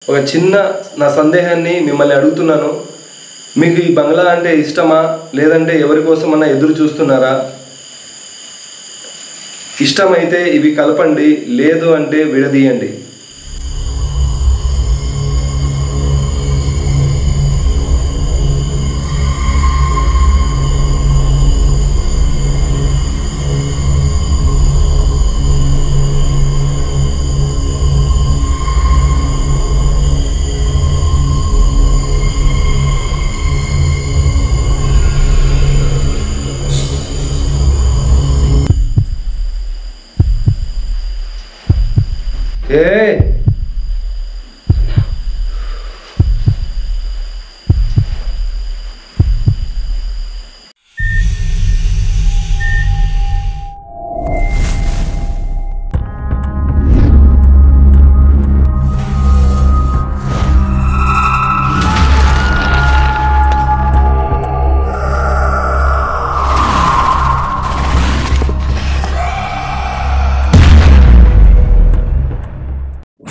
ఒక చిన్న నా సందేహాన్ని మిమ్మల్ని అడుగుతున్నాను. మీకు ఈ బంగ్లా అంటే ఇష్టమా, లేదంటే ఎవరి కోసమన్నా ఎదురు చూస్తున్నారా? ఇష్టమైతే ఇవి కలపండి, లేదు అంటే విడదీయండి.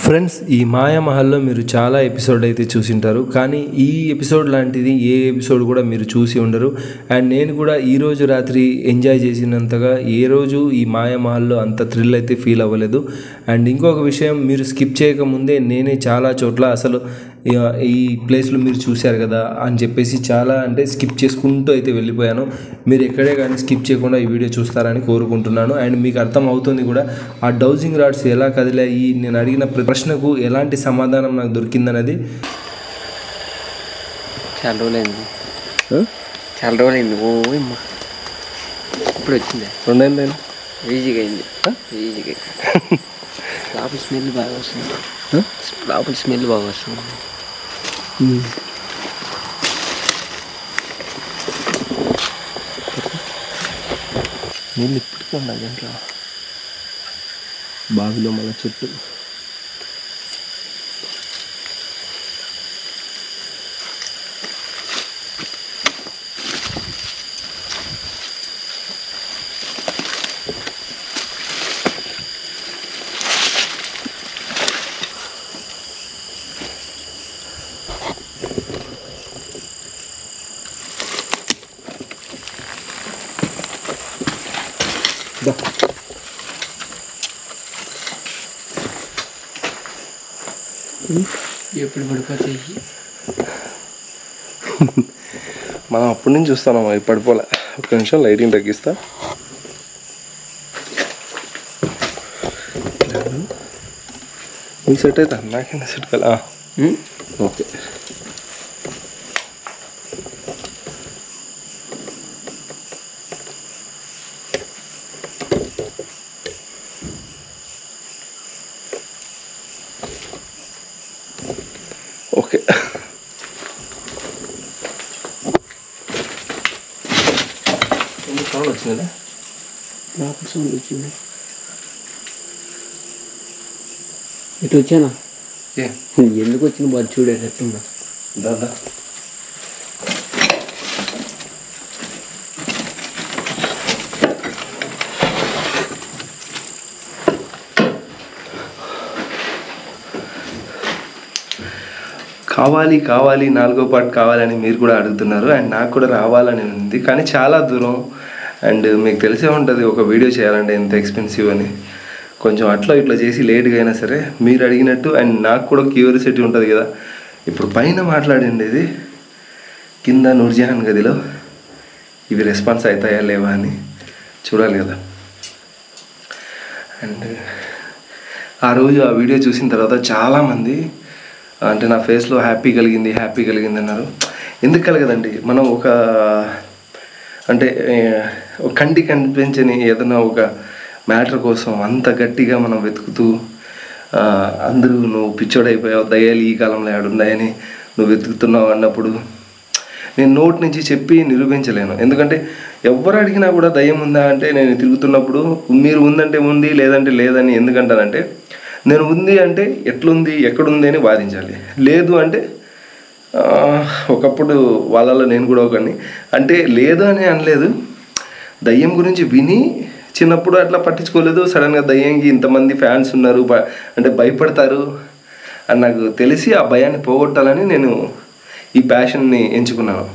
ఫ్రెండ్స్, ఈ మాయామహల్లో మీరు చాలా ఎపిసోడ్ అయితే చూసింటారు, కానీ ఈ ఎపిసోడ్ లాంటిది ఏ ఎపిసోడ్ కూడా మీరు చూసి ఉండరు. అండ్ నేను కూడా ఈరోజు రాత్రి ఎంజాయ్ చేసినంతగా ఏ రోజు ఈ మాయామహల్లో అంత థ్రిల్ అయితే ఫీల్ అవ్వలేదు. అండ్ ఇంకొక విషయం, మీరు స్కిప్ చేయకముందే నేనే చాలా చోట్ల అసలు ఈ ప్లేస్లో మీరు చూశారు కదా అని చెప్పేసి చాలా అంటే స్కిప్ చేసుకుంటూ అయితే వెళ్ళిపోయాను. మీరు ఎక్కడే కానీ స్కిప్ చేయకుండా ఈ వీడియో చూస్తారని కోరుకుంటున్నాను. అండ్ మీకు అర్థం అవుతుంది కూడా ఆ డౌజింగ్ రాడ్స్ ఎలా కదిలాయి, నేను అడిగిన ప్రశ్నకు ఎలాంటి సమాధానం నాకు దొరికిందనేది. చాలా రోజులైంది ఇప్పుడు వచ్చింది, 2 ఏళ్ళు ఈజీగా అయింది. లోపల స్మెల్ బాగా వస్తుంది, లోపల స్మెల్ బాగా వస్తుంది. నీళ్ళు ఇప్పటికీ ఉన్నాయి దాంట్లో, బావిలో మన చుట్టూ. ఎప్పుడు పడిపోతాయి మనం అప్పటి నుంచి చూస్తానమ్మా, ఇది పడిపోలే. ఒక నిమిషం లైటింగ్ తగ్గిస్తా. నీకు సెట్ అవుతా, నాకేనా సెట్ కాలే. Okay, okay. సౌండ్ వచ్చిందా? లోపల సౌండ్ వచ్చింది. ఇటు వచ్చానా? ఎందుకు వచ్చిన బాధ చూడేటట్టుందా? దాదా కావాలి కావాలి 4వ పార్ట్ కావాలని మీరు కూడా అడుగుతున్నారు. అండ్ నాకు కూడా రావాలని ఉంది, కానీ చాలా దూరం. అండ్ మీకు తెలిసే ఉంటుంది ఒక వీడియో చేయాలంటే ఎంత ఎక్స్పెన్సివ్ అని. కొంచెం అట్లా ఇట్లా చేసి లేట్గా అయినా సరే మీరు అడిగినట్టు. అండ్ నాకు కూడా క్యూరియాసిటీ ఉంటుంది కదా, ఇప్పుడు పైన మాట్లాడిండేది కింద నూర్జహాన్ గదిలో ఇవి రెస్పాన్స్ అవుతాయా లేవా అని చూడాలి కదా. అండ్ ఆ రోజు ఆ వీడియో చూసిన తర్వాత చాలామంది అంటే నా ఫేస్లో హ్యాపీ కలిగింది అన్నారు. ఎందుకు కలగదండి? మనం ఒక అంటే కంటి కనిపించని ఏదైనా ఒక మ్యాటర్ కోసం అంత గట్టిగా మనం వెతుకుతూ అందరూ నువ్వు పిచ్చోడైపోయావు, దయ్యాలు ఈ కాలంలో ఆడున్నాయని నువ్వు వెతుకుతున్నావు అన్నప్పుడు నేను నోటి నుంచి చెప్పి నిరూపించలేను. ఎందుకంటే ఎవరు అడిగినా కూడా దయ్యం ఉందా అంటే నేను తిరుగుతున్నప్పుడు మీరు ఉందంటే ఉంది, లేదంటే లేదని. ఎందుకంటానంటే నేను ఉంది అంటే ఎట్లుంది, ఎక్కడుంది అని వాదించాలి. లేదు అంటే ఒకప్పుడు వాళ్ళలో నేను కూడా ఒకని అంటే లేదు అని అనలేదు, దయ్యం గురించి విని చిన్నప్పుడు అట్లా పట్టించుకోలేదు. సడన్గా దయ్యంకి ఇంతమంది ఫ్యాన్స్ ఉన్నారు అంటే భయపడతారు అని నాకు తెలిసి ఆ భయాన్ని పోగొట్టాలని నేను ఈ ప్యాషన్ని ఎంచుకున్నాను.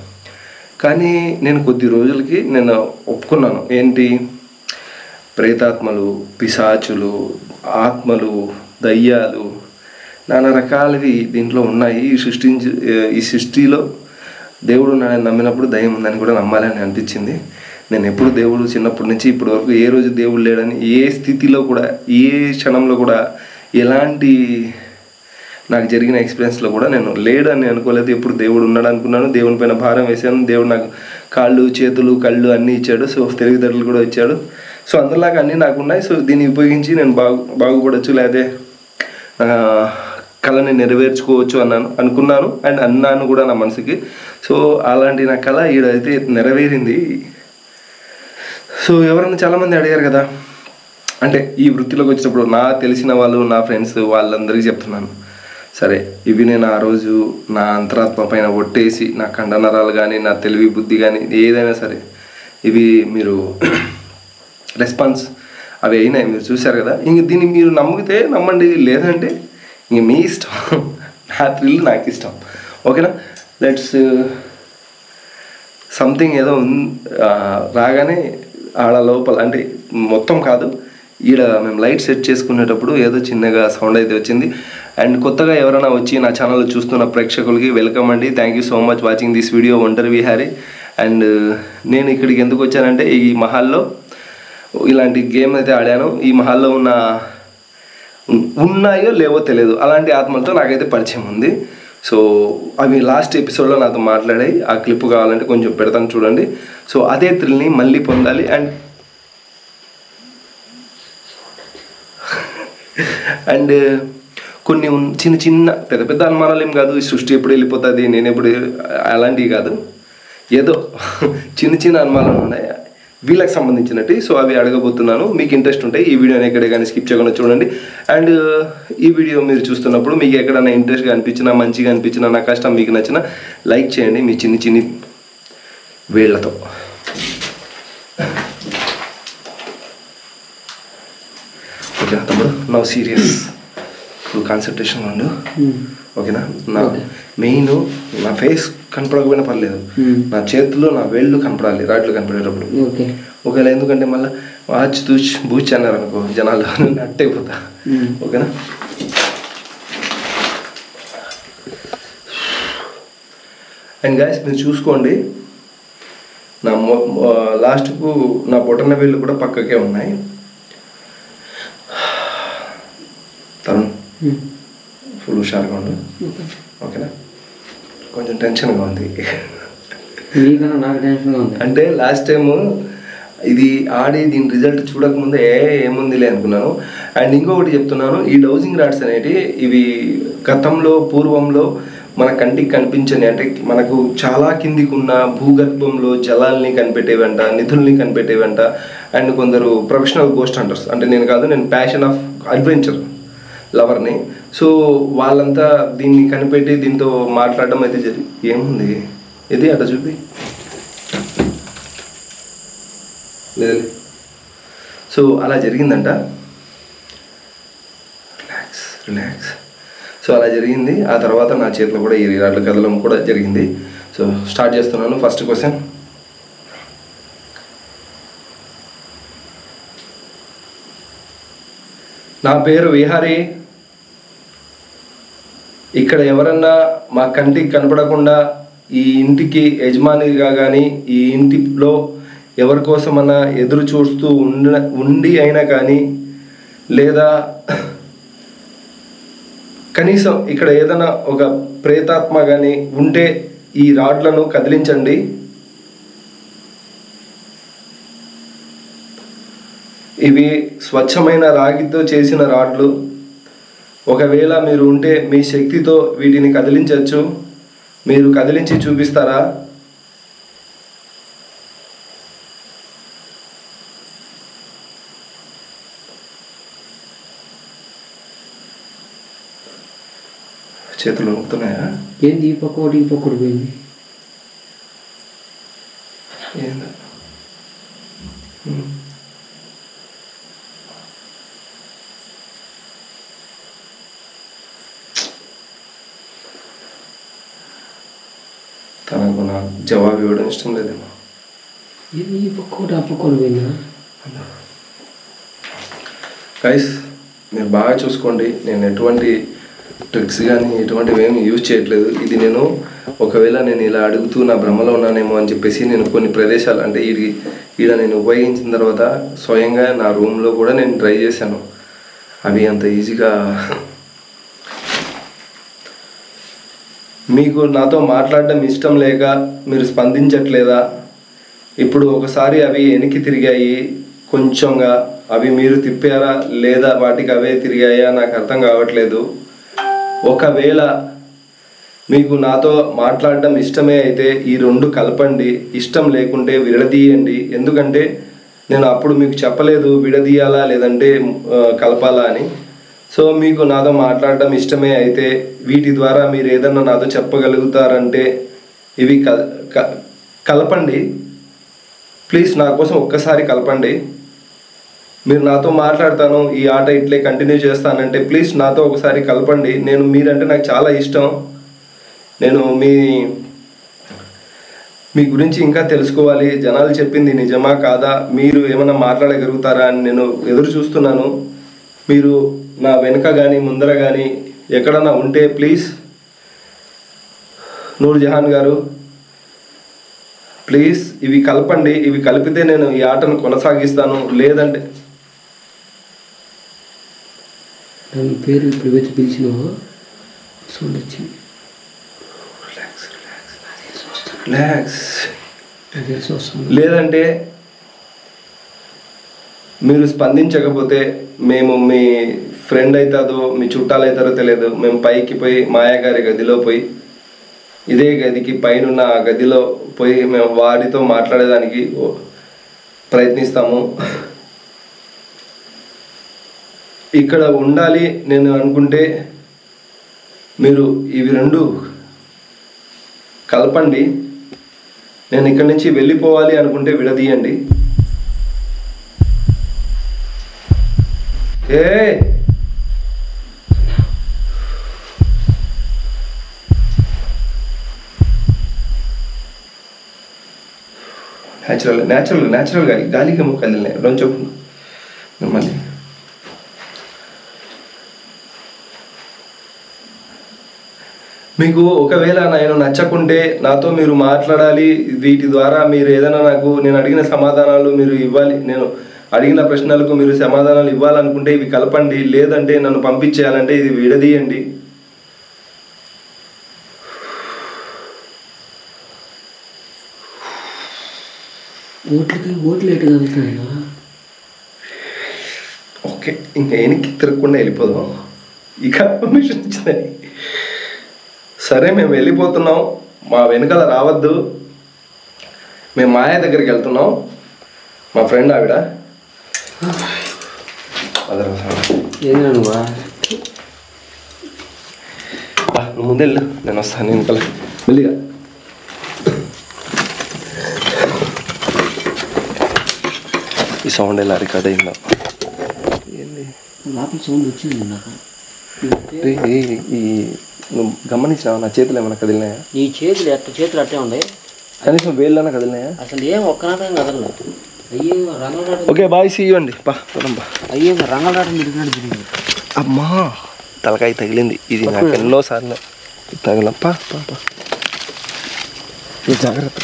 కానీ నేను కొద్ది రోజులకి నేను ఒప్పుకున్నాను. ఏంటి, ప్రేతాత్మలు, పిశాచులు, ఆత్మలు, దయ్యాలు, నానా రకాలవి దీంట్లో ఉన్నాయి. ఈ సృష్టిలో దేవుడు నమ్మినప్పుడు దయ్యం ఉందని కూడా నమ్మాలని అనిపించింది. నేను ఎప్పుడు దేవుడు చిన్నప్పటి నుంచి ఇప్పటి వరకు ఏ రోజు దేవుడు లేడని, ఏ స్థితిలో కూడా, ఏ క్షణంలో కూడా, ఎలాంటి నాకు జరిగిన ఎక్స్పీరియన్స్లో కూడా నేను లేడని అనుకోలేదు. ఎప్పుడు దేవుడు ఉన్నాడు అనుకున్నాను. దేవుని పైన భారం వేసాను. దేవుడు నాకు కాళ్ళు, చేతులు, కళ్ళు అన్నీ ఇచ్చాడు. సో తెలివితేటలు కూడా ఇచ్చాడు. సో అందులాగా అన్నీ నాకు ఉన్నాయి. సో దీన్ని ఉపయోగించి నేను బాగుపడవచ్చు, లేదా కళని నెరవేర్చుకోవచ్చు అనుకున్నాను అండ్ అన్నాను కూడా నా మనసుకి. సో అలాంటి నా కళ ఈడైతే నెరవేరింది. సో ఎవరైనా చాలామంది అడిగారు కదా, అంటే ఈ వృత్తిలోకి వచ్చినప్పుడు నాకు తెలిసిన వాళ్ళు, నా ఫ్రెండ్స్ వాళ్ళందరికీ చెప్తున్నాను, సరే ఇవి నేను ఆ రోజు నా అంతరాత్మ పైన ఒట్టేసి నా కండనరాలు కానీ, నా తెలివి బుద్ధి కానీ ఏదైనా సరే, ఇవి మీరు రెస్పాన్స్ అవి అయినాయి, మీరు చూశారు కదా. ఇంక దీన్ని మీరు నమ్మితే నమ్మండి, లేదంటే ఇంక మీ ఇష్టం. నా థ్రిల్ నాకు ఇష్టం. ఓకేనా, లెట్స్ సంథింగ్ ఏదో రాగానే ఆడ లోపల, అంటే మొత్తం కాదు, ఈడ మేము లైట్ సెట్ చేసుకునేటప్పుడు ఏదో చిన్నగా సౌండ్ అయితే వచ్చింది. అండ్ కొత్తగా ఎవరైనా వచ్చి నా ఛానల్ చూస్తున్న ప్రేక్షకులకి వెల్కమ్ అండి. Thank you so much watching this video ఒంటరి విహారీ. అండ్ నేను ఇక్కడికి ఎందుకు వచ్చానంటే, ఈ మహల్లో ఇలాంటి గేమ్ అయితే ఆడాను. ఈ మహల్లో ఉన్నాయో లేవో తెలియదు, అలాంటి ఆత్మలతో నాకైతే పరిచయం ఉంది. సో అవి లాస్ట్ ఎపిసోడ్లో నాతో మాట్లాడాయి. ఆ క్లిప్ కావాలంటే కొంచెం పెడతాను చూడండి. సో అదే థ్రిల్ని మళ్ళీ పొందాలి. అండ్ కొన్ని చిన్న చిన్న పెద్ద పెద్ద అనుమానాలు ఏం కాదు. ఈ సృష్టి ఎప్పుడు వెళ్ళిపోతుంది, నేను ఎప్పుడు, అలాంటివి కాదు, ఏదో చిన్న చిన్న అనుమానాలు ఉన్నాయి వీళ్ళకి సంబంధించినట్టు. సో అవి అడగబోతున్నాను. మీకు ఇంట్రెస్ట్ ఉంటాయి, ఈ వీడియోని ఎక్కడే కానీ స్కిప్ చేయకుండా చూడండి. అండ్ ఈ వీడియో మీరు చూస్తున్నప్పుడు మీకు ఎక్కడైనా ఇంట్రెస్ట్గా అనిపించినా, మంచిగా అనిపించినా, నా కష్టం మీకు నచ్చినా లైక్ చేయండి మీ చిన్ని చిన్ని వేళ్లతో. ఓకేనా తమ్ముడు, నౌ సీరియస్, ఫుల్ కాన్సన్ట్రేషన్ ఉండు. ఓకేనా, నా మెయిన్ నా ఫేస్ కనపడకపోయినా పర్లేదు, నా చేతుల్లో నా వేళ్ళు కనపడాలి రాడ్లు కనపడేటప్పుడు. ఒకవేళ ఎందుకంటే మళ్ళీ వాచ్ తూచ్ బూచ్ అన్నారు అనుకో జనాలు, అట్టయిపోతా. ఓకేనా, అండ్ గైస్ మీరు చూసుకోండి, నా లాస్ట్కు నా బొటన వేళ్ళు కూడా పక్కకే ఉన్నాయి. తరుణ్ ఫుల్ హుషారుగా ఉండు. ఓకేనా, కొంచెం టెన్షన్గా ఉంది. అంటే లాస్ట్ టైము ఇది ఆడి దీని రిజల్ట్ చూడకముందే ఏముందిలే అనుకున్నాను. అండ్ ఇంకొకటి చెప్తున్నాను, ఈ డౌజింగ్ రాడ్స్ అనేటివి ఇవి గతంలో పూర్వంలో మన కంటికి కనిపించని, అంటే మనకు చాలా కిందికి ఉన్న భూగర్భంలో జలాల్ని కనిపెట్టేవంట, నిధుల్ని కనిపెట్టేవంట. అండ్ కొందరు ప్రొఫెషనల్ గోస్ట్ హంటర్స్, అంటే నేను కాదు, నేను ప్యాషన్ ఆఫ్ అడ్వెంచర్ లవర్ని. సో వాళ్ళంతా దీన్ని కనిపెట్టి దీంతో మాట్లాడడం అయితే ఏముంది ఇది అట్లా చూపి లేదు. సో అలా జరిగిందంట. రిలాక్స్. సో అలా జరిగింది. ఆ తర్వాత నా చేతిలో కూడా ఈ రాడ్లు కదలడం కూడా జరిగింది. సో స్టార్ట్ చేస్తున్నాను. ఫస్ట్ క్వశ్చన్, నా పేరు విహారీ. ఇక్కడ ఎవరన్నా మా కంటికి కనపడకుండా ఈ ఇంటికి యజమానిగా కానీ, ఈ ఇంటిలో ఎవరి కోసమన్నా ఎదురు చూస్తూ ఉండి అయినా కానీ, లేదా కనీసం ఇక్కడ ఏదైనా ఒక ప్రేతాత్మ కానీ ఉంటే ఈ రాడ్లను కదిలించండి. ఇవి స్వచ్ఛమైన రాగితో చేసిన రాడ్లు. ఒకవేళ మీరు ఉంటే మీ శక్తితో వీటిని కదిలించవచ్చు. మీరు కదిలించి చూపిస్తారా? చేతులు నొక్కుతున్నాయా? ఏంది ఈ పక్క ఒకటి ఈ పక్క ఒకటి పోయింది? ఏందా తనకు నాకు జవాబు ఇవ్వడం ఇష్టం లేదేమో. ఇది ఈ పక్కోటి ఆ పక్కోటి పోయినా. గైస్ మీరు బాగా చూసుకోండి, నేను ఎటువంటి ట్రిక్స్ కానీ ఎటువంటివి ఏమి యూజ్ చేయట్లేదు. ఇది నేను ఒకవేళ నేను ఇలా అడుగుతూ నా భ్రమలో ఉన్నానేమో అని చెప్పేసి నేను కొన్ని ప్రదేశాలు అంటే ఈడ నేను ఉపయోగించిన తర్వాత స్వయంగా నా రూమ్లో కూడా నేను ట్రై చేశాను. అవి అంత ఈజీగా మీకు నాతో మాట్లాడడం ఇష్టం లేక మీరు స్పందించట్లేదా? ఇప్పుడు ఒకసారి అవి వెనక్కి తిరిగాయి కొంచెంగా, అవి మీరు తిప్పారా లేదా వాటికి అవే తిరిగాయా నాకు అర్థం కావట్లేదు. ఒకవేళ మీకు నాతో మాట్లాడడం ఇష్టమే అయితే ఈ రెండు కలపండి, ఇష్టం లేకుంటే విడదీయండి. ఎందుకంటే నేను అప్పుడు మీకు చెప్పలేదు విడదీయాలా లేదంటే కలపాలా అని. సో మీకు నాతో మాట్లాడడం ఇష్టమే అయితే వీటి ద్వారా మీరు ఏదన్నా నాతో చెప్పగలుగుతారంటే ఇవి కలపండి. ప్లీజ్ నా కోసం ఒక్కసారి కలపండి. మీరు నాతో మాట్లాడతాను, ఈ ఆట ఇట్లే కంటిన్యూ చేస్తానంటే ప్లీజ్ నాతో ఒకసారి కలపండి. మీరంటే నాకు చాలా ఇష్టం. నేను మీ గురించి ఇంకా తెలుసుకోవాలి, జనాలు చెప్పింది నిజమా కాదా, మీరు ఏమైనా మాట్లాడగలుగుతారా అని నేను ఎదురు చూస్తున్నాను. మీరు నా వెనుక కానీ ముందర కానీ ఎక్కడన్నా ఉంటే ప్లీజ్ నూర్జహాన్ గారు ప్లీజ్ ఇవి కలపండి. ఇవి కలిపితే నేను ఈ ఆటను కొనసాగిస్తాను. లేదంటే పేరు ఇప్పుడు వచ్చి పిలిచినావా సౌండ్ వచ్చింది. రిలాక్స్. లేదంటే మీరు స్పందించకపోతే మేము మీ ఫ్రెండ్ అవుతాదో మీ చుట్టాలు అవుతారో తెలియదు, మేము పైకి పోయి మాయాగారి గదిలో పోయి ఇదే గదికి పైన ఆ గదిలో పోయి మేము వారితో మాట్లాడేదానికి ప్రయత్నిస్తాము. ఇక్కడ ఉండాలి నేను అనుకుంటే మీరు ఇవి రెండు కలపండి. నేను ఇక్కడి నుంచి వెళ్ళిపోవాలి అనుకుంటే విడదీయండి. న్యాచురల్ గాలికి మొక్కలు రెండు చెప్పు మళ్ళీ. మీకు ఒకవేళ నేను నచ్చకుంటే నాతో మీరు మాట్లాడాలి. వీటి ద్వారా మీరు ఏదైనా నేను అడిగిన సమాధానాలు మీరు ఇవ్వాలి, నేను అడిగిన ప్రశ్నలకు మీరు సమాధానాలు ఇవ్వాలనుకుంటే ఇవి కలపండి. లేదంటే నన్ను పంపించేయాలంటే ఇది విడదీయండి. ఓకే, ఇంకా వెనక్కి తిరగకుండా వెళ్ళిపోదాం. ఇక పర్మిషన్ ఇచ్చిందని సరే మేము వెళ్ళిపోతున్నాం. మా వెనకాల రావద్దు. మేము మాయ దగ్గరికి వెళ్తున్నాం. మా ఫ్రెండ్ ఆవిడ నువ్వు ముందెళ్ళు, నేను వస్తాను వెనకాల మెల్లిగా. ఈ సౌండ్ ఎలా రికార్డ్ అయిందా? సౌండ్ వచ్చింది నాకు. నువ్వు గమనించినావా నా చేతులు ఏమైనా కదిలినాయా? నీ చేతులు అట్టే ఉన్నాయి. కనీసం వేళ్ళన్నా కదిలినాయా? అసలు ఏం ఒక్కనాటం కదలలేదు. అయ్యో రంగలాట. ఓకే బాయ్, సీ యూ అండి. అయ్యో రంగలాటం తిరిగినట్టు. అమ్మా తలకాయ తగిలింది. ఇది నాకు ఎన్నోసార్లు తగలప్పా. జాగ్రత్త.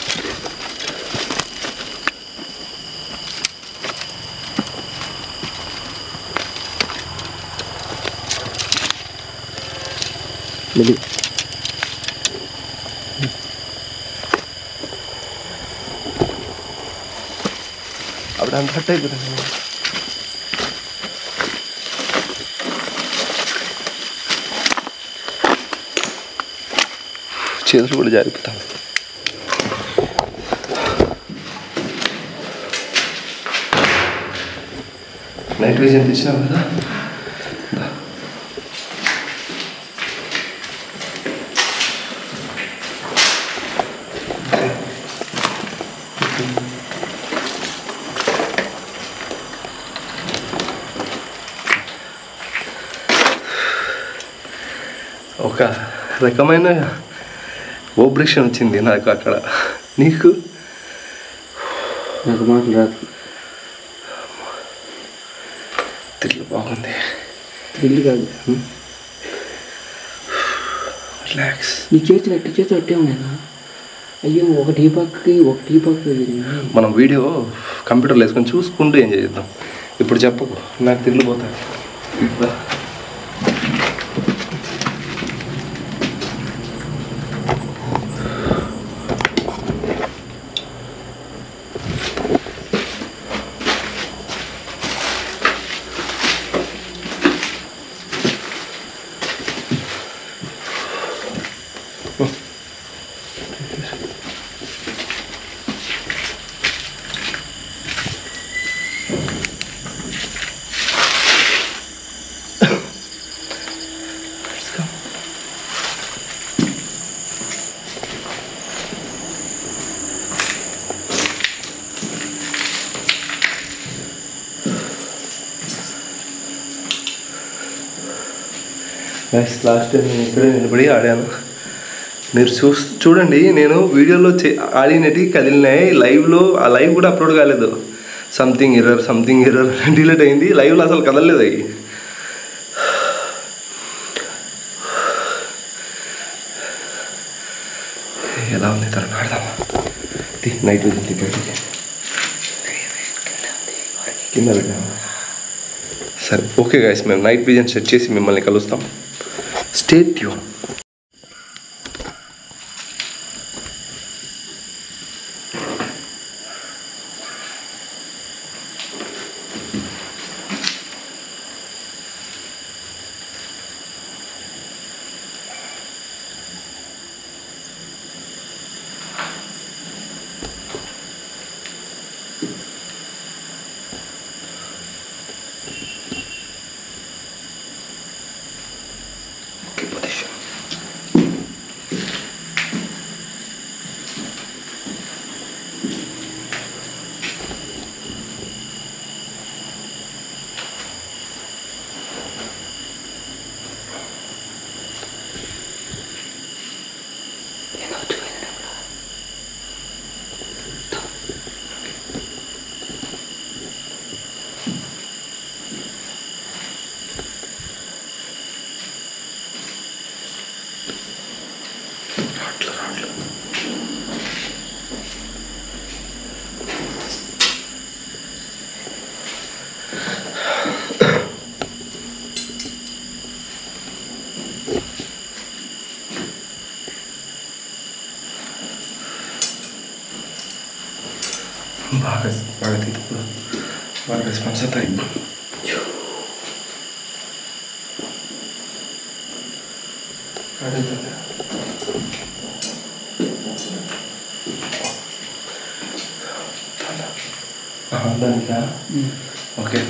అప్పుడు అంత హట్ అయిపోతుంది. చేతులు కూడా జారిపోతాను. నైట్ విజన్ తెచ్చినావు కదా. ఒక రకమైన ఓబ్రేషన్ వచ్చింది నాకు అక్కడ. నీకు? నాకు మాటలు రాదు. థ్రిల్ బాగుంది. థ్రిల్ కాదు, రిలాక్స్. నీ చేతులు అట్టే ఉన్నాయా? అయ్యో, ఒకటి ఈ పక్కకి ఒకటి ఈ పక్కకి. మనం వీడియో కంప్యూటర్లో వేసుకొని చూసుకుంటూ ఏం చేద్దాం. ఇప్పుడు చెప్పకు, నాకు తిరిగిపోతాను. లాస్ట్ టైం నేను ఇక్కడే నిలబడి ఆడాను. మీరు చూడండి, నేను వీడియోలో ఆడినవి కదిలినాయి. లైవ్లో ఆ లైవ్ కూడా అప్లోడ్ కాలేదు. సంథింగ్ ఎర్రర్ డిలీట్ అయింది. లైవ్లో అసలు కదలలేదు అవి. ఎలా ఉంది తను ఆడదామా? నైట్ విజన్ బయటికి కింద పెట్టామా? సరే, ఓకే గైస్, మేము నైట్ విజన్ సెట్ చేసి మిమ్మల్ని కలుస్తాం. Stay tune. బాగా తీసుకో, బాగా రెస్పాన్స్ అవుతాయి. దానికా? Okay.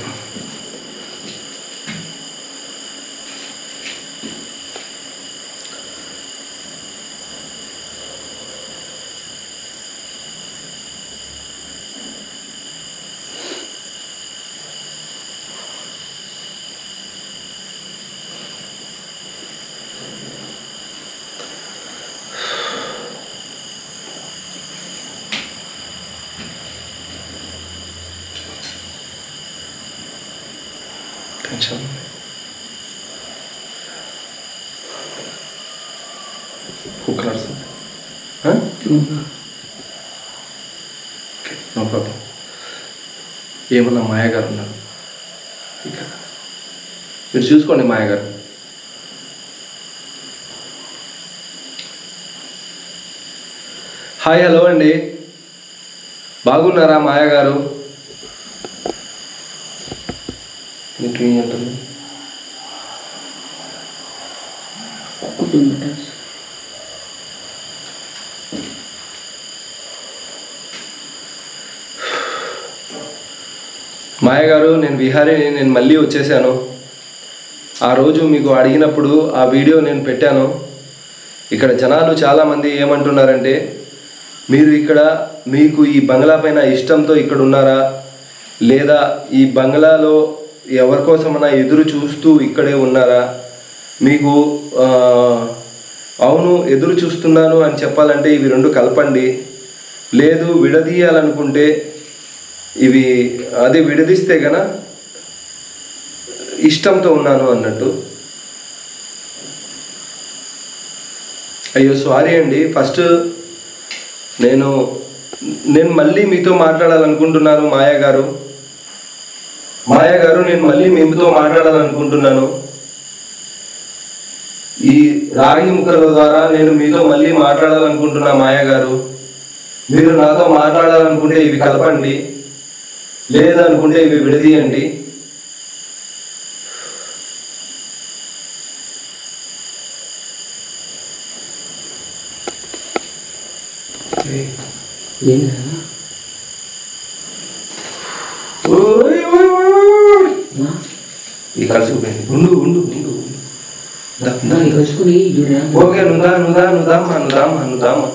Tension cookers okay, no problem. ఏమన్నా మాయగారు ఉన్నారు ఇక్కడ, మీరు చూసుకోండి. మాయగారు హాయ్, హలో అండి, బాగున్నారా మాయగారు? మీకు ఏమంటుంది? మాయ గారు, నేను విహారీని, నేను మళ్ళీ వచ్చేసాను. ఆ రోజు మీకు అడిగినప్పుడు ఆ వీడియో నేను పెట్టాను. ఇక్కడ జనాలు చాలామంది ఏమంటున్నారంటే, మీరు ఇక్కడ మీకు ఈ బంగ్లా పైన ఇష్టంతో ఇక్కడ ఉన్నారా, లేదా ఈ బంగ్లాలో ఎవరికోసమైనా ఎదురు చూస్తూ ఇక్కడే ఉన్నారా, మీకు అవును ఎదురు చూస్తున్నాను అని చెప్పాలంటే ఇవి రెండు కలపండి. లేదు విడదీయాలనుకుంటే ఇవి అదే విడదీస్తే గన ఇష్టంతో ఉన్నాను అన్నట్టు. అయ్యో సారీ అండి. ఫస్ట్ నేను మళ్ళీ మీతో మాట్లాడాలనుకుంటున్నాను మాయా గారు. నేను మళ్ళీ మీతో మాట్లాడాలనుకుంటున్నాను. ఈ రాగి ముక్కల ద్వారా నేను మీతో మళ్ళీ మాట్లాడాలనుకుంటున్నా మాయా గారు. మీరు నాతో మాట్లాడాలనుకుంటే ఇవి కలపండి, లేదనుకుంటే ఇవి విడదీయండి. ఈ కలిసిపోయింది. ఓకే నుదామా.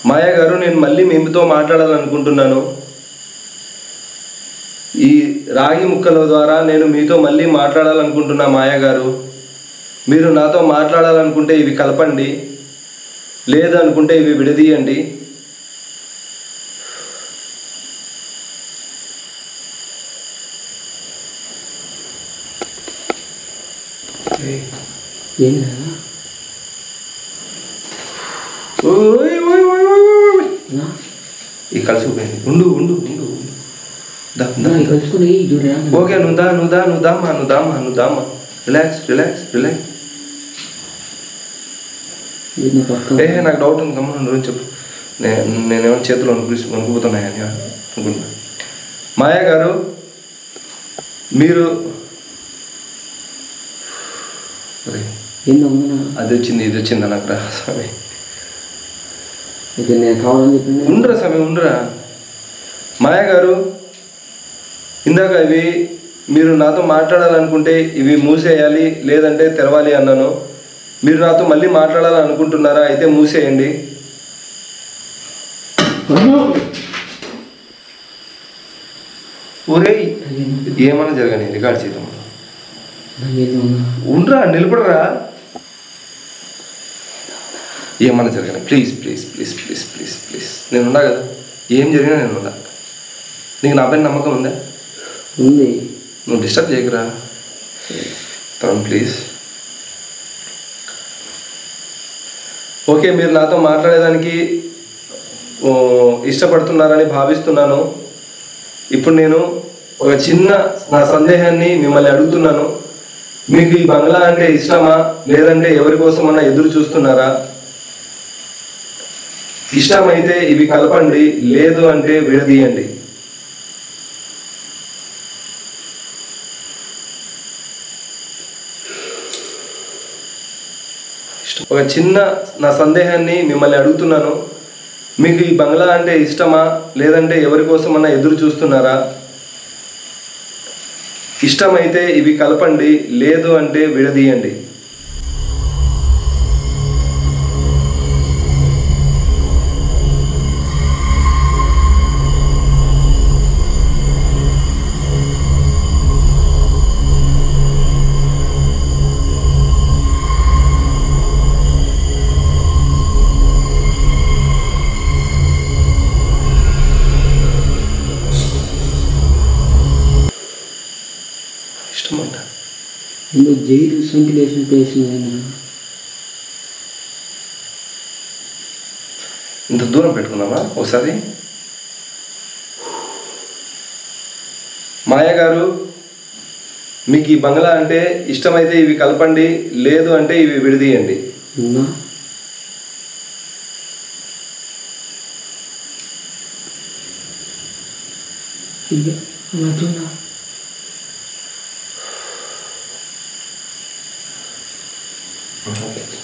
మాయా గారు నేను మళ్ళీ మీతో మాట్లాడాలనుకుంటున్నాను. ఈ రాగి ముక్కల ద్వారా నేను మీతో మళ్ళీ మాట్లాడాలనుకుంటున్నా మాయా గారు. మీరు నాతో మాట్లాడాలనుకుంటే ఇవి కలపండి, లేదనుకుంటే ఇవి విడదీయండి. ఈ కలిసిపోయింది. ఓకే నుదామా. రిలాక్స్. నాకు డౌట్ ఉంది. గమ్మున చెప్పు. నేనేమో చేతులు వణుకుపోతున్నాయని అనుకుంటున్నా. మాయా గారు మీరు అది వచ్చింది ఇది వచ్చిందా నాకు రా స్వామి. ఉండరా స్వామి ఉండరా. మాయా గారు ఇందాక ఇవి మీరు నాతో మాట్లాడాలనుకుంటే ఇవి మూసేయాలి, లేదంటే తెరవాలి అన్నాను. మీరు నాతో మళ్ళీ మాట్లాడాలనుకుంటున్నారా? అయితే మూసేయండి. ఊరే ఏమన్నా జరగని రికార్డ్ చేద్దాం. ఉండరా నిలబడరా. ఏమన్నా జరగని ప్లీజ్. నేను ఉన్నా కదా, ఏం జరిగినా నేను ఉన్నా. నీకు నా పైన నమ్మకం ఉందా? ఉంది. నువ్వు డిస్టర్బ్ చేయకురా తను ప్లీజ్. ఓకే మీరు నాతో మాట్లాడేదానికి ఇష్టపడుతున్నారని భావిస్తున్నాను. ఇప్పుడు నేను ఒక చిన్న నా సందేహాన్ని మిమ్మల్ని అడుగుతున్నాను. మీకు ఈ బంగ్లా అంటే ఇష్టమా, లేదంటే ఎవరి కోసమన్నా ఎదురు చూస్తున్నారా? ఇష్టమైతే ఇవి కలపండి, లేదు అంటే విడదీయండి. ఒక చిన్న నా సందేహాన్ని మిమ్మల్ని అడుగుతున్నాను. మీకు ఈ బంగ్లా అంటే ఇష్టమా, లేదంటే ఎవరి కోసమన్నా ఎదురు చూస్తున్నారా? ఇష్టమైతే ఇవి కలపండి, లేదు అంటే విడదీయండి. ఇష్టమంట. జైలు వెంటిలేషన్ పేషెంట్ ఇంత దూరం పెట్టుకుందామా ఒకసారి? మాయా గారు మీకు ఈ బంగ్లా అంటే ఇష్టమైతే ఇవి కలపండి, లేదు అంటే ఇవి విడదీయండి.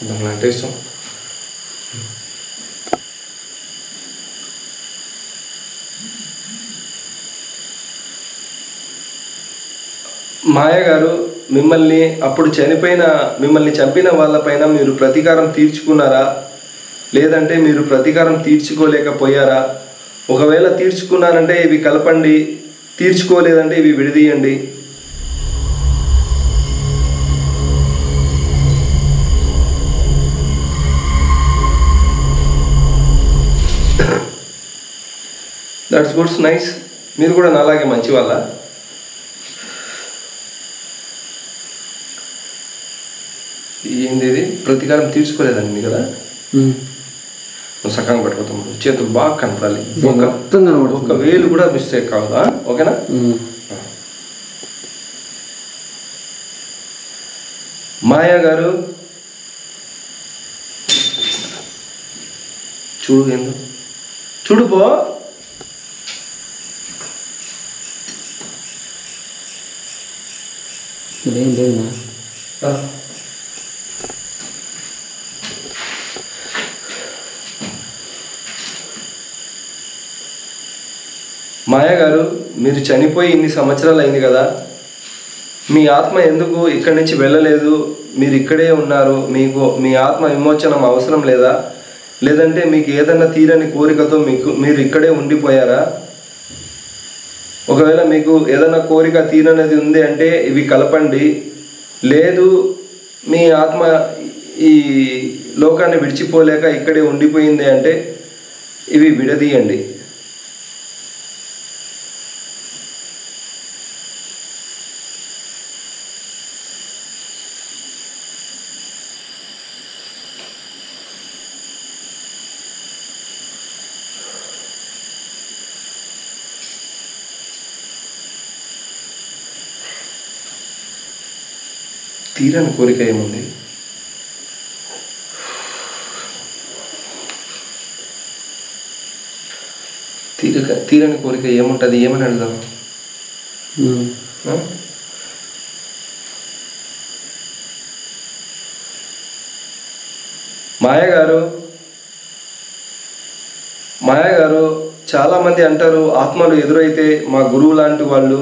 బంగ్లా అంటే ఇష్టం. మాయా గారు మిమ్మల్ని చంపిన వాళ్ళపైన మీరు ప్రతీకారం తీర్చుకున్నారా, లేదంటే మీరు ప్రతీకారం తీర్చుకోలేకపోయారా? ఒకవేళ తీర్చుకున్నారంటే ఇవి కలపండి, తీర్చుకోలేదంటే ఇవి విడదీయండి. That's goods nice. మీరు కూడా నాలాగే మంచి వాళ్ళ. ఏంది ఇది? ప్రతీకారం తీర్చుకోలేదండి కదా? నువ్వు సగంగా పట్టుకోతాము, చేతులు బాగా కనపడాలి, ఒక వేలు కూడా మిస్టేక్ కావద్దా? ఓకేనా? మాయా గారు చూడు, ఏందో చూడు పో. మాయా గారు, మీరు చనిపోయి ఇన్ని సంవత్సరాలు అయింది కదా, మీ ఆత్మ ఎందుకు ఇక్కడి నుంచి వెళ్ళలేదు? మీరు ఇక్కడే ఉన్నారు. మీకు మీ ఆత్మ విమోచనం అవసరం లేదా? లేదంటే మీకు ఏదన్నా తీరని కోరికతో మీరు ఇక్కడే ఉండిపోయారా? ఒకవేళ మీకు ఏదైనా కోరిక తీరనేది ఉంది అంటే ఇవి కలపండి. లేదు మీ ఆత్మ ఈ లోకాన్ని విడిచిపోలేక ఇక్కడే ఉండిపోయింది అంటే ఇవి విడదీయండి. తీరని కోరిక ఏముంది? తీరని కోరిక ఏముంటుంది? ఏమని అడుగుదాం? మాయ గారు చాలా మంది అంటారు, ఆత్మలు ఎదురైతే మా గురువు లాంటి వాళ్ళు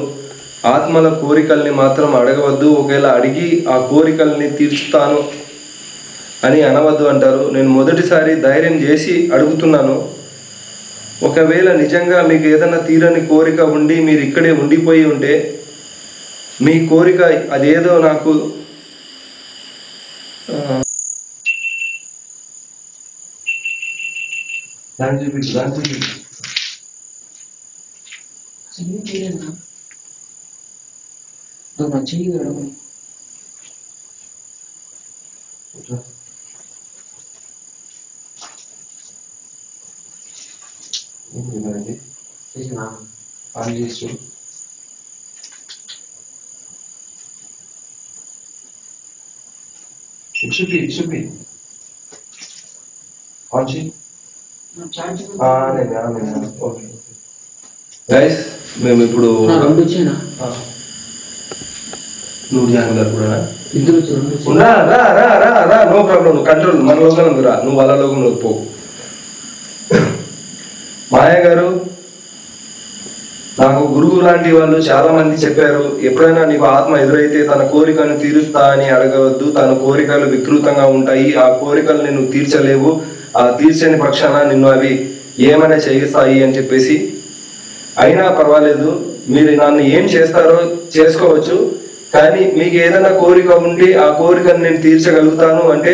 ఆత్మల కోరికల్ని మాత్రం అడగవద్దు, ఒకవేళ అడిగి ఆ కోరికల్ని తీర్చుతాను అని అనవద్దు అంటారు. నేను మొదటిసారి ధైర్యం చేసి అడుగుతున్నాను. ఒకవేళ నిజంగా మీకు ఏదైనా తీరని కోరిక ఉండి మీరు ఇక్కడే ఉండిపోయి ఉంటే మీ కోరిక అదేదో నాకు గైస్ మేము ఇప్పుడు నూర్జహాన్ గారు కూడా రా, నో ప్రాబ్లం, నువ్వు కంట్రోల్, మన లోకంలోకి రా, నువ్వు వాళ్ళ లోకంలోకి పో. మాయా గారు, నాకు గురువు లాంటి వాళ్ళు చాలా మంది చెప్పారు, ఎప్పుడైనా నీకు ఆత్మ ఎదురైతే తన కోరికను తీరుస్తా అని అడగవద్దు, తన కోరికలు వికృతంగా ఉంటాయి, ఆ కోరికలు నిన్ను తీర్చలేవు, ఆ తీర్చని పక్షాన నిన్ను అవి ఏమైనా చేయిస్తాయి అని చెప్పేసి. అయినా పర్వాలేదు, మీరు నన్ను ఏం చేస్తారో చేసుకోవచ్చు, కానీ మీకు ఏదైనా కోరిక ఉంటే ఆ కోరికను నేను తీర్చగలుగుతాను అంటే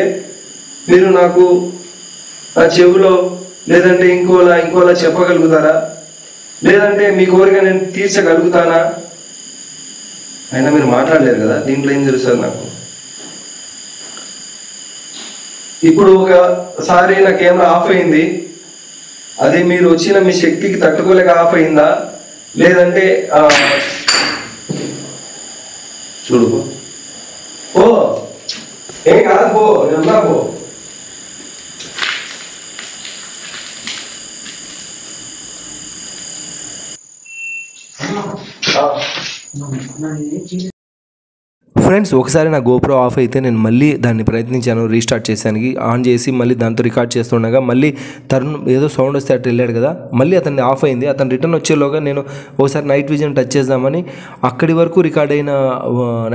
మీరు నాకు నా చెవులో లేదంటే ఇంకోలా చెప్పగలుగుతారా? లేదంటే మీ కోరిక నేను తీర్చగలుగుతానా? అయినా మీరు మాట్లాడలేరు కదా, దీంట్లో ఏం తెలుస్తుంది నాకు. ఇప్పుడు ఒకసారి నా కెమెరా ఆఫ్ అయింది, అది మీరు వచ్చిన మీ శక్తికి తట్టుకోలేక ఆఫ్ అయిందా? లేదంటే చూడు ఓ ఏం కాదు, పో నేను పో. ఫ్రెండ్స్, ఒకసారి నా గోప్రో ఆఫ్ అయితే నేను మళ్ళీ దాన్ని ప్రయత్నించాను, రీస్టార్ట్ చేశానికి ఆన్ చేసి మళ్ళీ దాంతో రికార్డ్ చేస్తుండగా మళ్ళీ తరుణ్ ఏదో సౌండ్ వస్తే అటు వెళ్ళాడు కదా, మళ్ళీ అతన్ని ఆఫ్ అయింది. అతను రిటర్న్ వచ్చేలోగా నేను ఒకసారి నైట్ విజన్ టచ్ చేద్దామని అక్కడి వరకు రికార్డ్ అయిన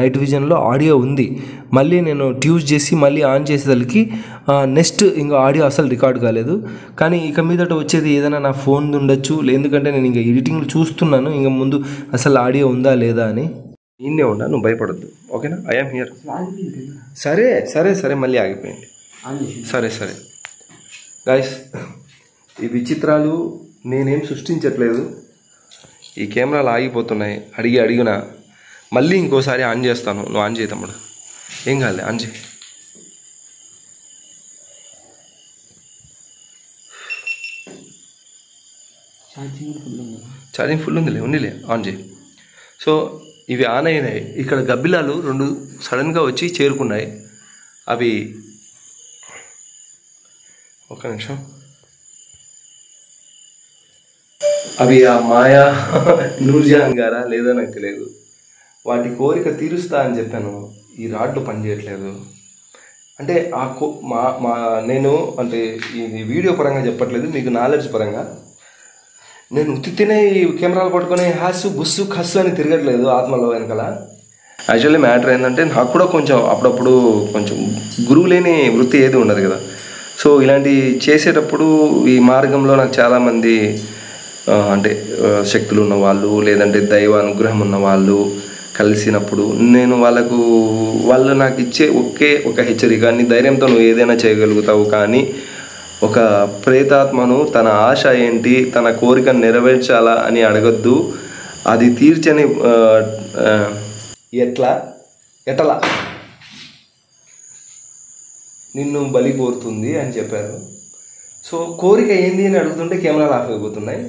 నైట్ విజన్లో ఆడియో ఉంది. మళ్ళీ నేను ట్యూస్ చేసి మళ్ళీ ఆన్ చేసేసరికి నెక్స్ట్ ఇంకా ఆడియో అసలు రికార్డ్ కాలేదు. కానీ ఇక మీదట వచ్చేది ఏదైనా నా ఫోన్ ఉండొచ్చు, ఎందుకంటే నేను ఇంకా ఎడిటింగ్లో చూస్తున్నాను ఇంకా ముందు అసలు ఆడియో ఉందా లేదా అని. ఈయనే ఉన్నా, నువ్వు భయపడద్దు, ఓకేనా? I'm here. సరే సరే సరే, మళ్ళీ ఆగిపోయింది. సరే సరే గైస్, ఈ విచిత్రాలు నేనేం సృష్టించట్లేదు. ఈ కెమెరాలు ఆగిపోతున్నాయి. అడిగినా మళ్ళీ ఇంకోసారి ఆన్ చేస్తాను. నువ్వు ఆన్ చేయి తమ్ముడు, ఏం కాదు, ఆన్ చేయి. ఛార్జింగ్ ఫుల్ ఉందిలే, ఆన్ చేయి. సో ఇవి ఆన్ అయినాయి. ఇక్కడ గబ్బిలాలు 2 సడన్గా వచ్చి చేరుకున్నాయి. అవి ఒక నిమిషం, అవి ఆ మాయా నూర్జహాన్ గారా లేదో నాకు తెలియదు. వాటి కోరిక తీరుస్తా అని చెప్పాను. ఈ రాడ్లు పనిచేయట్లేదు. అంటే నేను అంటే ఇది వీడియో పరంగా చెప్పట్లేదు, మీకు నాలెడ్జ్ పరంగా. నేను ఉత్తినే ఈ కెమెరాలు పట్టుకొని హాసు బుస్సు ఖస్సు అని తిరగట్లేదు ఆత్మలో వెనకాల. యాక్చువల్లీ మ్యాటర్ ఏంటంటే నాకు కూడా కొంచెం అప్పుడప్పుడు కొంచెం గురువు లేని వృత్తి ఏది ఉండదు కదా. సో ఇలాంటి చేసేటప్పుడు ఈ మార్గంలో నాకు చాలామంది అంటే శక్తులు ఉన్నవాళ్ళు లేదంటే దైవ అనుగ్రహం ఉన్న వాళ్ళు కలిసినప్పుడు నేను వాళ్ళు నాకు ఇచ్చే ఒక హెచ్చరిక, నీ ధైర్యంతో నువ్వు ఏదైనా చేయగలుగుతావు, కానీ ఒక ప్రేతాత్మను తన ఆశ ఏంటి, తన కోరికను నెరవేర్చాలా అని అడగద్దు. అది తీర్చని ఎట్లా నిన్ను బలి కోరుతుంది అని చెప్పారు. సో కోరిక ఏంది అని అడుగుతుంటే కెమెరాలు ఆఫ్ అయిపోతున్నాయి.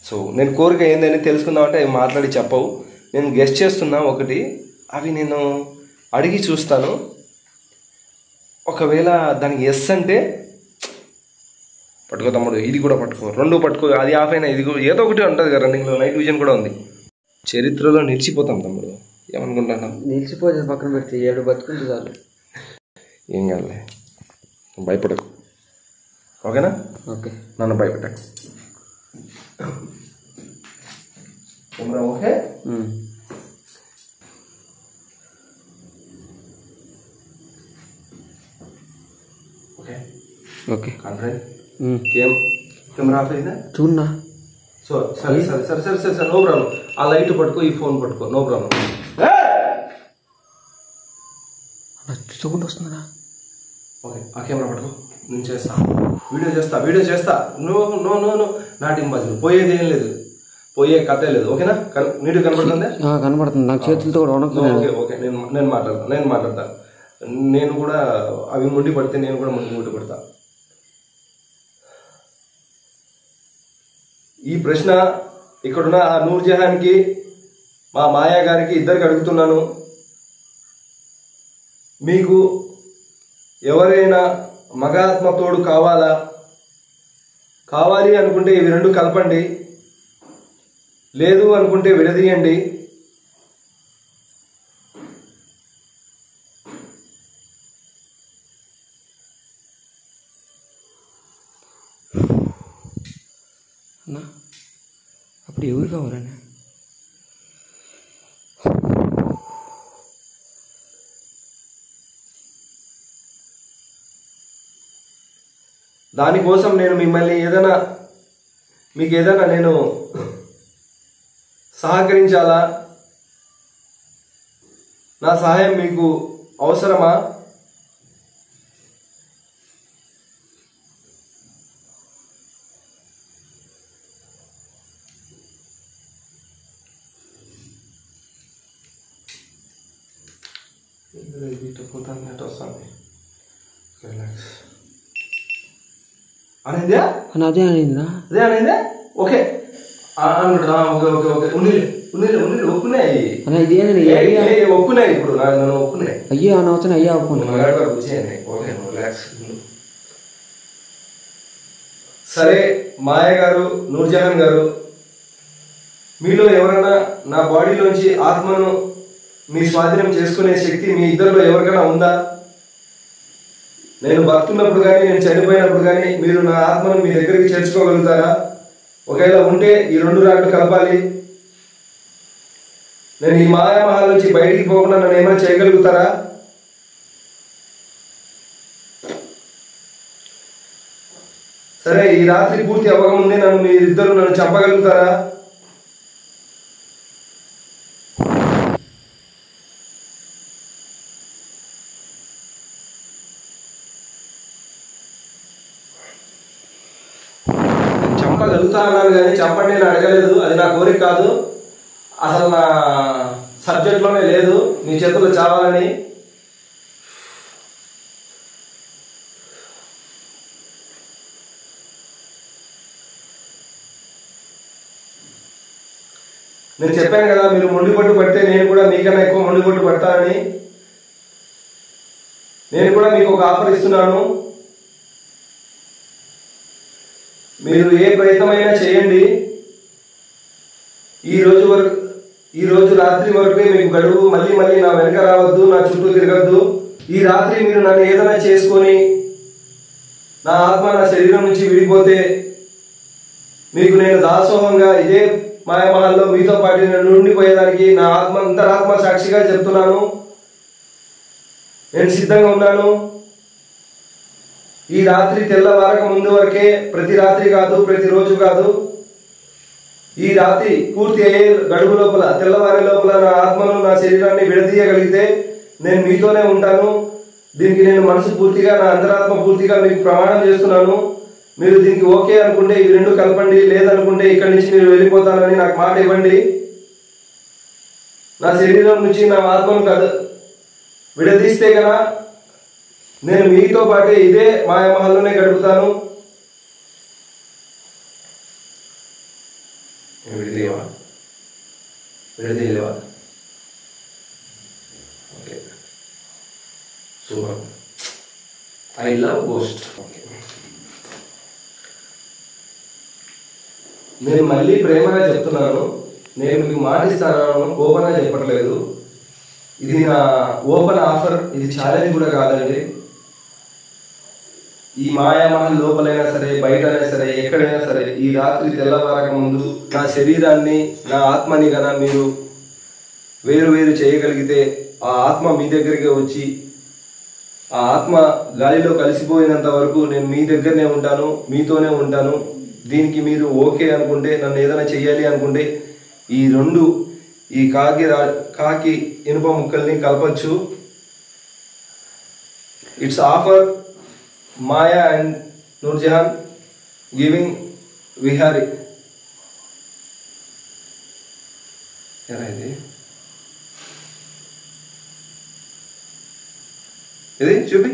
సో నేను కోరిక ఏంది అని తెలుసుకుందామంటే అవి మాట్లాడి చెప్పవు. నేను గెస్ట్ చేస్తున్నా ఒకటి, అవి నేను అడిగి చూస్తాను. ఒకవేళ దానికి ఎస్ అంటే పట్టుకో తమ్ముడు, ఇది కూడా పట్టుకో, 2 పట్టుకో. అది ఆఫ్ అయినా ఇది ఏదో ఒకటి ఉంటుంది కదా రన్నింగ్లో. నైట్ విజన్ కూడా ఉంది. చరిత్రలో నిలిచిపోతాం తమ్ముడు, ఏమనుకుంటున్నాం? నిలిచిపోతే పక్కన పెడితే 7 బతుకుంది చాలు. ఏం కాదులే, భయపడకు, ఓకేనా? ఓకే, నన్ను భయపెట్టకు. Okay, okay okay confident. Camera off అయిందా చూడన్నా? సో సరే సరే సరే సరే సరే సరే, నో ప్రాబ్లం. ఆ లైట్ పట్టుకో, ఈ ఫోన్ పట్టుకో, నో ప్రాబ్లం. సౌండ్ వస్తుందా? ఓకే, ఆ కెమెరా పట్టుకో, నేను చేస్తా, వీడియో చేస్తా. Not impossible. పోయేది ఏం లేదు, పోయే కథే లేదు. ఓకేనా? నీటి కనపడుతుందా? కనపడుతుంది. నాకు చేతులతో కూడా ఓకే ఓకే, నేను మాట్లాడతా. నేను కూడా అవి ముండి పడితే నేను కూడా ముండి పడతా. ఈ ప్రశ్న ఇక్కడున్న ఆ నూర్జహాన్కి, మా మాయా గారికి, ఇద్దరికి అడుగుతున్నాను. మీకు ఎవరైనా మగాత్మ తోడు కావాలి అనుకుంటే ఇవి 2 కలపండి, లేదు అనుకుంటే విడదీయండి. అన్నా అప్పుడు ఎవరు కావాలన్నా? దానికోసం నేను మిమ్మల్ని మీకు ఏదైనా నేను సహకరించాలా? నా సహాయం మీకు అవసరమా? అదే అయిందా? ఓకే ఒప్పుకున్నాయి ఇప్పుడు నన్ను ఒప్పుకున్నాయి. అయ్యా అనవసరం అయ్యా ఒప్పుకున్నా. సరే మాయ గారు, నూర్జహాన్ గారు, మీలో ఎవరైనా నా బాడీలోంచి ఆత్మను మీ స్వాధీనం చేసుకునే శక్తి మీ ఇద్దరిలో ఎవరికైనా ఉందా? నేను బతుకున్నప్పుడు కానీ నేను చనిపోయినప్పుడు కానీ మీరు నా ఆత్మను మీ దగ్గరికి చేర్చుకోగలుగుతారా? ఒకవేళ ఉంటే ఈ 2 రాళ్ళు కలపాలి. నేను ఈ మాయామహల్ నుంచి బయటికి పోకుండా నన్ను ఏమైనా చేయగలుగుతారా? సరే, ఈ రాత్రి పూర్తి అవ్వకముందే మీరిద్దరు నన్ను చంపగలుగుతారా? చంపగలుగుతా అన్నాను కానీ చంపండి నేను అడగలేదు. అది నా కోరిక కాదు, అసలు నా సబ్జెక్ట్లోనే లేదు మీ చేతుల్లో చావాలని. నేను చెప్పాను కదా మీరు మొండి పట్టు పడితే నేను కూడా మీకన్నా ఎక్కువ మొండి పట్టు పడతానని. నేను కూడా మీకు ఒక ఆఫర్ ఇస్తున్నాను. మీరు ఏ ప్రయత్నమైనా చేయండి. ఈ రోజు రాత్రి వరకే మీకు గడువు. మళ్ళీ మళ్ళీ నా వెనక రావద్దు, నా చుట్టూ తిరగద్దు. ఈ రాత్రి మీరు నన్ను ఏదైనా చేసుకొని నా ఆత్మ నా శరీరం నుంచి విడిపోతే మీకు నేను దాసోహంగా ఇదే మాయామహల్లో మీతో పాటు నేను ఉండిపోయేదానికి నా అంతరాత్మ సాక్షిగా చెప్తున్నాను. నేను సిద్ధంగా ఉన్నాను. ఈ రాత్రి తెల్లవారక ముందు వరకే, ప్రతి రాత్రి కాదు, ప్రతిరోజు కాదు, ఈ రాత్రి పూర్తి అయ్యే గడువు లోపల, తెల్లవారి లోపల నా ఆత్మను నా శరీరాన్ని విడదీయగలిగితే నేను మీతోనే ఉంటాను. దీనికి నేను మనసు పూర్తిగా, నా అంతరాత్మ పూర్తిగా మీకు ప్రమాణం చేస్తున్నాను. మీరు దీనికి ఓకే అనుకుంటే ఇవి రెండు కలపండి, లేదనుకుంటే ఇక్కడి నుంచి మీరు వెళ్ళిపోతానని నాకు మాట ఇవ్వండి. నా శరీరం నుంచి నా ఆత్మను విడదీస్తే కదా నేను మీతో పాటే ఇదే మాయామహల్లోనే గడుపుతాను. విడదీయలేవా? Okay, super. I love ghost. Okay, నేను మళ్ళీ ప్రేమగా చెప్తున్నాను. నేను మీకు మాటిస్తాను, ఓపెన్గా చెప్పట్లేదు. ఇది నా ఓపెన్ ఆఫర్, ఇది ఛాలెంజ్ కూడా కాదండి. ఈ మాయామహల్ లోపలైనా సరే, బయటైనా సరే, ఎక్కడైనా సరే, ఈ రాత్రి తెల్లవారక ముందు నా శరీరాన్ని, నా ఆత్మని గన మీరు వేరు వేరు చేయగలిగితే ఆ ఆత్మ మీ దగ్గరికి వచ్చి ఆ ఆత్మ గాలిలో కలిసిపోయినంత వరకు నేను మీ దగ్గరనే ఉంటాను, మీతోనే ఉంటాను. దీనికి మీరు ఓకే అనుకుంటే, నన్ను ఏదైనా చెయ్యాలి అనుకుంటే ఈ కాకి ఇనుప ముక్కల్ని కలపచ్చు. It's offer Maya and Noorjahan giving Vihari. ఎలా ఇది చూపి.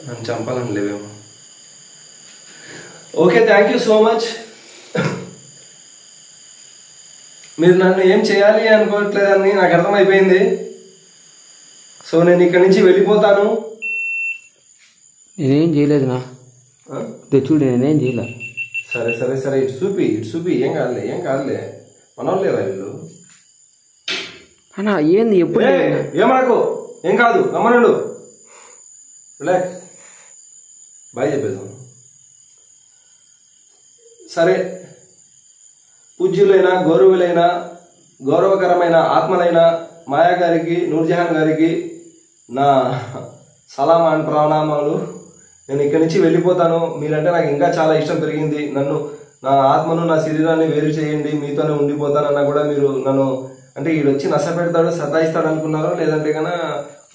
నన్ను చంపాలని లేవేమో. Okay, thank you so much. మీరు నన్ను ఏం చేయాలి అనుకోవట్లేదని నాకు అర్థమైపోయింది. సో నేను ఇక్కడి నుంచి వెళ్ళిపోతాను. నేనేం చేయలేదు నా తెచ్చుడు, నేనేం చేయలే. సరే సరే సరే, ఇటు చూపి. ఏం కాదులే మనోళ్ళేరా వీళ్ళు. అన్నా ఏంది ఎప్పుడు ఏమనకు, ఏం కాదు, గమనుడు. రిలాక్స్, బాయ్ చెప్పేద్దాం. సరే, పూజ్యులైన గౌరవకరమైన ఆత్మలైన మాయా గారికి, నూర్జహాన్ గారికి నా సలాం అండ్ ప్రణామాలు. నేను ఇక్కడి నుంచి వెళ్ళిపోతాను. మీరంటే నాకు ఇంకా చాలా ఇష్టం పెరిగింది. నా ఆత్మను, నా శరీరాన్ని వేరు చేయండి, మీతోనే ఉండిపోతానన్నా కూడా మీరు నన్ను అంటే ఈడొచ్చి నశ పెడతాడు, సతాయిస్తాడు అనుకున్నారో, లేదంటే కన్నా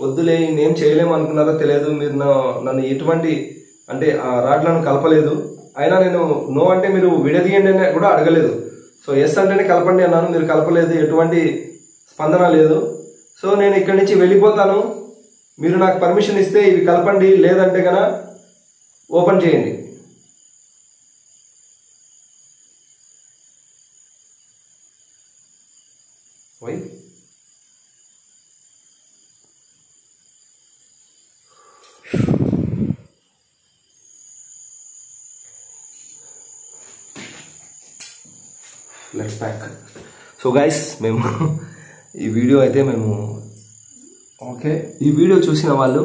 వద్దులే నేనేం చేయలేము అనుకున్నారో తెలియదు. మీరు నన్ను ఎటువంటి అంటే ఆ రాడ్లను కలపలేదు. అయినా నేను నో అంటే మీరు విడదీయండి అని కూడా అడగలేదు. సో ఎస్ అంటేనే కలపండి అన్నాను, మీరు కలపలేదు, ఎటువంటి స్పందన లేదు. సో నేను ఇక్కడి నుంచి వెళ్ళిపోతాను. మీరు నాకు పర్మిషన్ ఇస్తే ఇవి కలపండి, లేదంటే కన్నా ఓపెన్ చేయండి. Why let's back. So guys, మేము ఈ వీడియో అయితే ఓకే, ఈ వీడియో చూసిన వాళ్ళు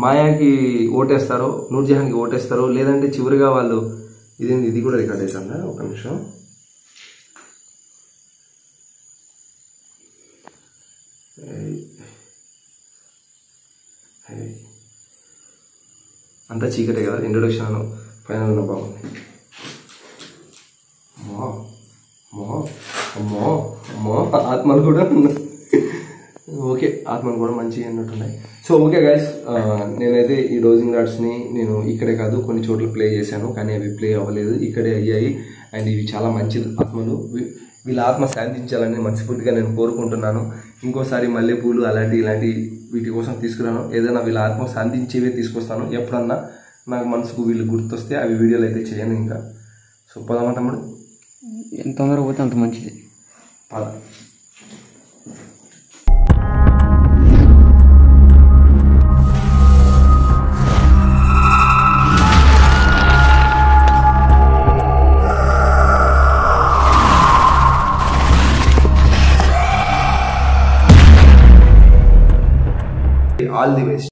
మాయాకి ఓటేస్తారో, నూర్జహాన్కి ఓటేస్తారో, లేదంటే చివరిగా వాళ్ళు ఇది కూడా రికార్డ్ అవుతుందా? ఒక నిమిషం. అంతా చీకటే కదా, ఇంట్రొడక్షన్ ఫైనల్ ఉన్న బాగుంది. అమ్మో ఆత్మలు కూడా ఓకే ఆత్మను కూడా మంచిగా అన్నట్టున్నాయి. సో ఓకే గైస్, నేనైతే ఈ డోజింగ్ రాడ్స్ని నేను ఇక్కడే కాదు కొన్ని చోట్ల ప్లే చేశాను, కానీ అవి ప్లే అవ్వలేదు, ఇక్కడే అయ్యాయి. అండ్ ఇవి చాలా మంచి ఆత్మలు, వీళ్ళ ఆత్మ శాంతించాలని మనస్ఫూర్తిగా నేను కోరుకుంటున్నాను. ఇంకోసారి మల్లెపూలు ఇలాంటి వీటి కోసం తీసుకురాను, ఏదైనా వీళ్ళ ఆత్మ శాంతించేవే తీసుకొస్తాను. ఎప్పుడన్నా నాకు మనసుకు వీళ్ళు గుర్తొస్తే అవి వీడియోలు అయితే చేయను ఇంకా. సో పోదామా తమ్ముడు? ఎంత తొందరగా పోతే అంత మంచిది. పద. All the best.